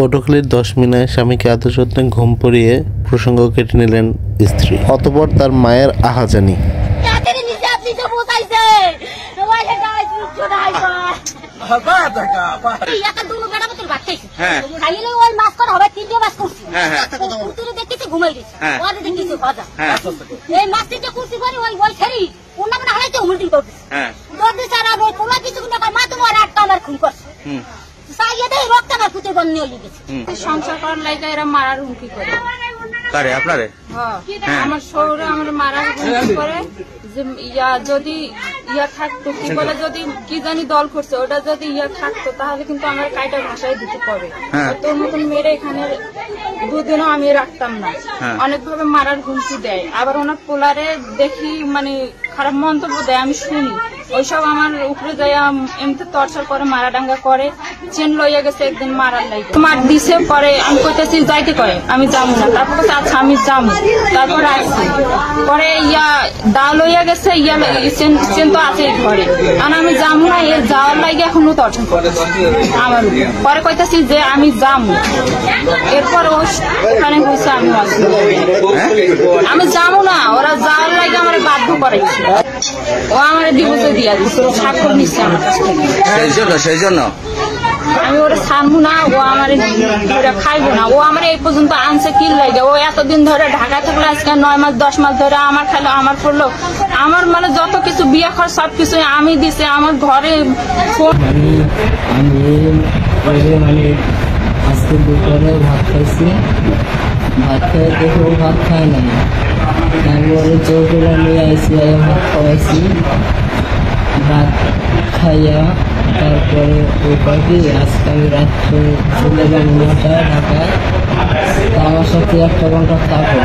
পটুখালীর 10 মিনায় স্বামীকে আদর যত্নে ঘুম পড়িয়ে প্রসঙ্গ কেটে নিলেন স্ত্রী। অতঃপর তার মায়ের আহাজানি। সংসার করার লাগে এরা মারার হুমকি করে আপনারে আমার শহরে আমার মারার হুমকি করে যে যদি থাকতো কি বলে যদি কি জানি দল করছে ওটা যদি থাকতো তাহলে কিন্তু আমার কাইটা ভাষায় দিতে পারে। তোর মতন মেরে এখানে দুদিনও আমি রাখতাম না। অনেকভাবে মারার হুমকি দেয়, আবার ওনার পোলারে দেখি মানে খারাপ মন্তব্য দেয়, আমি শুনি। ওইসব আমার উপরে যায় এমনি টর্চার করে, মারা ডাঙ্গা করে। চেন লইয়া গেছে একদিন মারার লাগে, মার দিছে। পরে আমি কইতেছি যাইতে কয় আমি যাবো না, তারপর আচ্ছা আমি যাবো। তারপর আসছি পরে দা লইয়া গেছে, চেন তো আছে ঘরে, আর আমি যাবো না। যাওয়ার লাগে এখনো টর্চার করে আমার। পরে কইতেছি যে আমি যাবো, এরপর ওখানে হয়েছে আমি যাবো না। ওরা যাওয়ার লাগে আমার বাধ্য করাইছে। ও আমার ডিভোর্সে দিয়া দিচ্ছে, স্বাক্ষর নিচ্ছে আমার কাছ থেকে। সেই জন্য আমি ওরা ছাড়বো না, ও আমার খাইবো না। ও আমার এই পর্যন্ত আনছে কি লাগে। ও এতদিন ধরে ঢাকা থাকলো, আজকে 9 মাস 10 মাস ধরে আমার খাইলো, আমার করলো। আমার মানে যত কিছু বিয়ে খরচ সব কিছু আমি দিছে। আমার ঘরে মানে আজকে দুপুরে ভাত খাইছি, ভাত খেয়ে দেখে ভাত খায় নাই। আমি ওরে চৌকিটা নিয়ে আইসি, ভাত খাওয়াইছি। ভাত খাইয়া তারপরে ওই পাখি আজকে আমি রাত্রে চলে যাবো 9টায় ঢাকায়। তা আমার সাথে 1 ঘন্টা থাকো।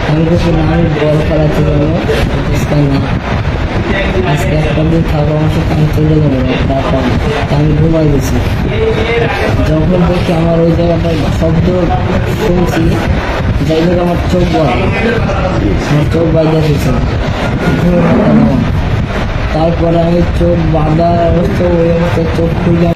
আমি কিছু না, আমি বল খেলাতে যাবো না, আজকে একটা দিন থাকো আমার সাথে, আমি চলে যাবো ঢাকা। আমি ঘুমাই গেছি। যখন দেখি আমার ওই জায়গাটায় শব্দ শুনছি, যাই হোক আমার চোখ বাজা দিয়েছে। তারপরে আমি চোখ বাঁধা অবস্থা, ওই অবস্থায় চোখ খুলে